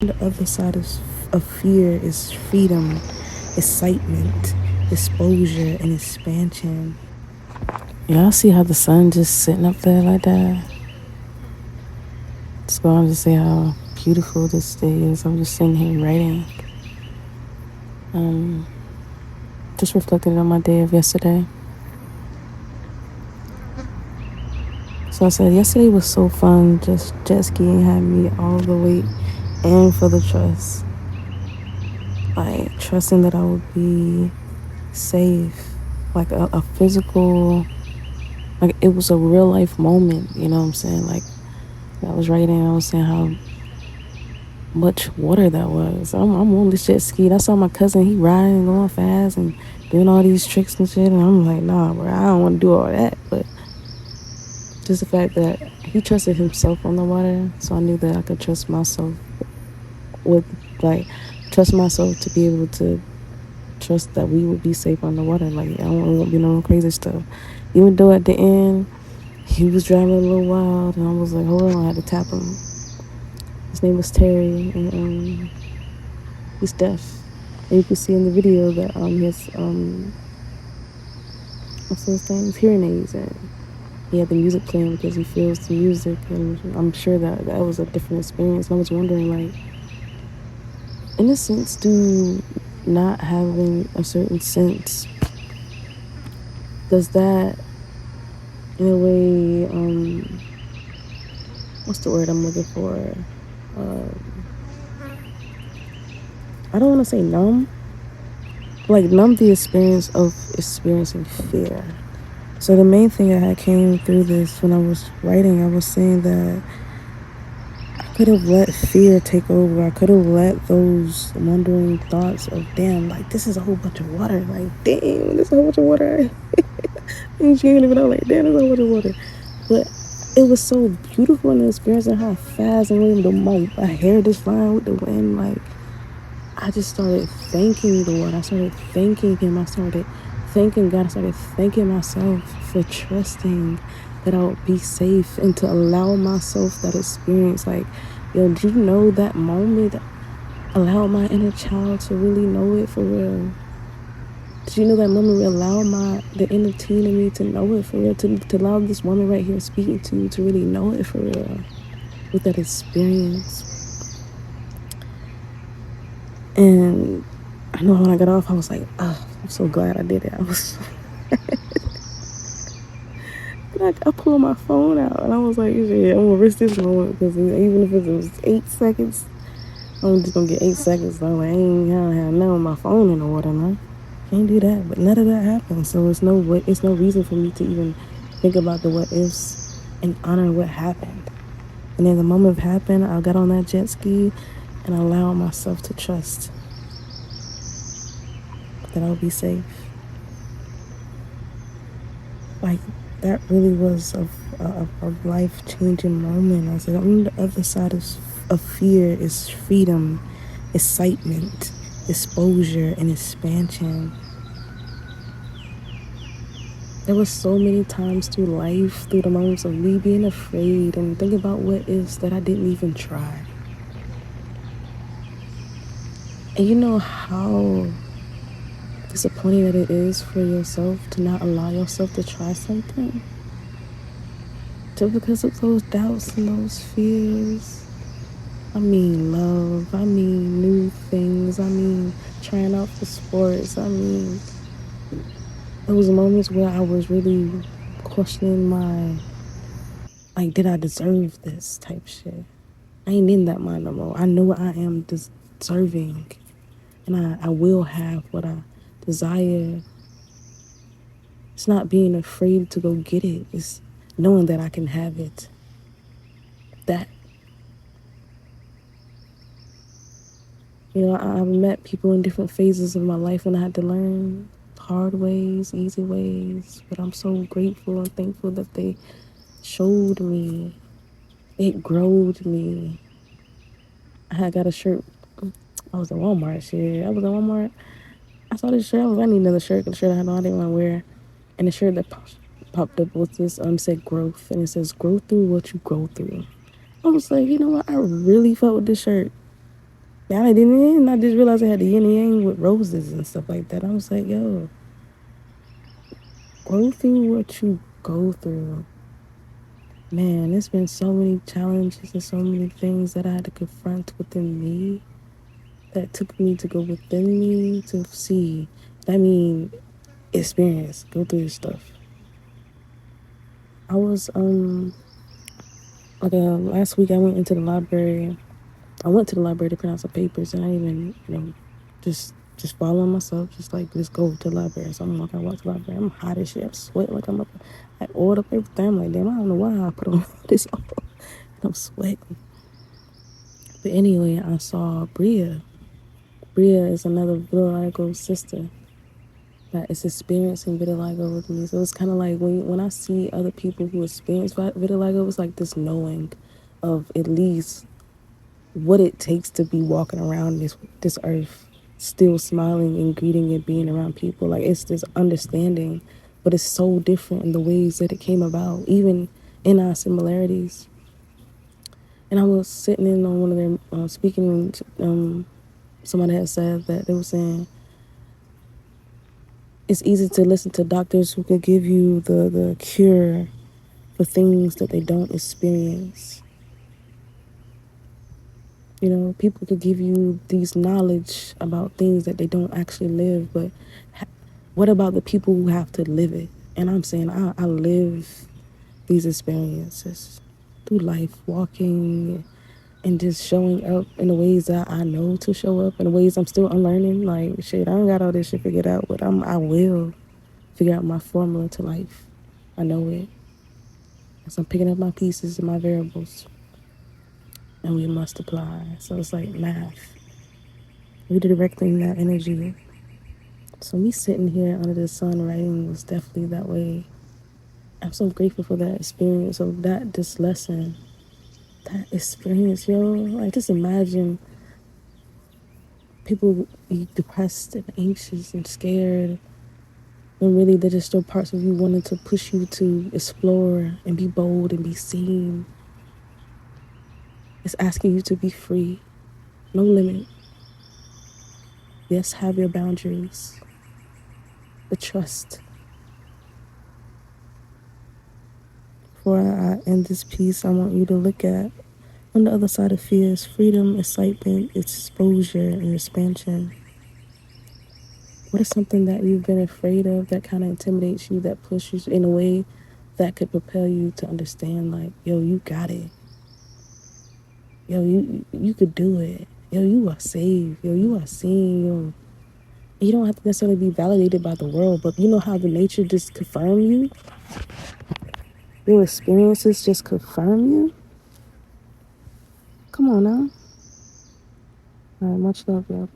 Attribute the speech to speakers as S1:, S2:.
S1: The other side of fear is freedom, excitement, exposure, and expansion.
S2: Y'all see how the sun just sitting up there like that? Just going to say how beautiful this day is. I'm just sitting here writing. Um, just reflecting on my day of yesterday. So I said yesterday was so fun. Just jet skiing had me all the way in for the trust. Like trusting that I would be safe. Like a physical, like it was a real life moment. You know what I'm saying? Like I was writing, I was saying how much water that was. I'm on this jet ski. I saw my cousin, he riding and going fast and doing all these tricks and shit. And I'm like, nah, bro, I don't want to do all that. But just the fact that he trusted himself on the water, so I knew that I could trust myself with, like, trust myself to be able to trust that we would be safe on the water. Like, I won't be no crazy stuff. Even though at the end, he was driving a little wild, and I was like, hold on, I had to tap him. His name was Terry, and he's deaf. And you can see in the video that he has what's those things? Hearing aids, and he had the music playing because he feels the music, and I'm sure that was a different experience. And I was wondering, like, in a sense, do not having a certain sense, does that in a way what's the word I'm looking for? I don't want to say numb, like numb the experience of experiencing fear. So the main thing that I came through this when I was writing, I was saying that I could have let fear take over. I could have let those wandering thoughts of, damn, like this is a whole bunch of water. Like, damn, this is a whole bunch of water. And she ain't even know, like, damn, this is a whole bunch of water. But it was so beautiful in the experience and how fast and my hair just flying with the wind. Like, I just started thanking the Lord. I started thanking Him. I started thanking God. I started thanking myself for trusting that I would be safe and to allow myself that experience. Like, yo, did you know that moment allowed my inner child to really know it for real? Did you know that moment we allowed the inner teen in me to know it for real? To allow this woman right here speaking to you to really know it for real with that experience. And I know when I got off, I was like, oh, I'm so glad I did it. I was like, I pulled my phone out and I was like, yeah, I'm gonna risk this moment because even if it was 8 seconds, I'm just gonna get 8 seconds. I'm like, I ain't gonna have none of my phone in the water, man. Can't do that. But none of that happened. So it's no reason for me to even think about the what ifs and honor what happened. And then the moment it happened, I got on that jet ski and allowed myself to trust that I'll be safe. Like, that really was a life-changing moment. I was like, on the other side of fear is freedom, excitement, exposure, and expansion. There were so many times through life, through the moments of me being afraid and thinking about what ifs that I didn't even try. And you know how disappointing that it is for yourself to not allow yourself to try something? Just because of those doubts and those fears. I mean love, I mean new things, I mean trying out for sports, I mean those moments where I was really questioning like, did I deserve this type shit? I ain't in that mind no more. I know I am deserving and I will have what I desire. It's not being afraid to go get it. It's knowing that I can have it. That, you know, I've met people in different phases of my life and I had to learn hard ways, easy ways. But I'm so grateful and thankful that they showed me. It growed me. I had got a shirt. I was at Walmart. Shit. I was at Walmart. I saw this shirt. I need another shirt. The shirt I had on, I didn't want to wear. And the shirt that popped up with this said growth. And it says, grow through what you grow through. I was like, you know what? I really fuck with this shirt. I didn't. I just realized I had the yin and yang with roses and stuff like that. I was like, yo, go through what you go through. Man, there's been so many challenges and so many things that I had to confront within me that took me to go within me to see. I mean, experience, go through stuff. I was like last week I went into the library. I went to the library to print out some papers, and I even just following myself, just like just go to the library. So I'm walking, I walk to the library. I'm hot as shit. I'm sweating like I'm up. I ordered up everything. I'm like, damn, I don't know why I put on this on. And I'm sweating. But anyway, I saw Bria. Bria is another vitiligo sister that is experiencing vitiligo with me. So it's kind of like when I see other people who experience vitiligo, it's like this knowing of at least what it takes to be walking around this earth, still smiling and greeting and being around people. Like it's this understanding, but it's so different in the ways that it came about, even in our similarities. And I was sitting in on one of their speaking. Somebody had said that they were saying it's easy to listen to doctors who could give you the cure for things that they don't experience. You know, people could give you these knowledge about things that they don't actually live, but what about the people who have to live it? And I'm saying I live these experiences through life, walking and just showing up in the ways that I know to show up, in the ways I'm still unlearning. Like shit, I don't got all this shit figured out, but I will figure out my formula to life. I know it. As I'm picking up my pieces and my variables, and we must apply. So it's like math, redirecting that energy. So me sitting here under the sun writing was definitely that way. I'm so grateful for that experience of this lesson, that experience, yo. Like just imagine people be depressed and anxious and scared when really they're just still parts of you wanting to push you to explore and be bold and be seen. It's asking you to be free, no limit. Yes, have your boundaries, but trust. Before I end this piece, I want you to look at on the other side of fear is freedom, excitement, exposure, and expansion. What is something that you've been afraid of that kind of intimidates you, that pushes you in a way that could propel you to understand, like, yo, you got it. Yo, you could do it. Yo, you are saved. Yo, you are seen. Yo, you don't have to necessarily be validated by the world, but you know how the nature just confirm you? Your experiences just confirm you? Come on now. All right, much love, y'all.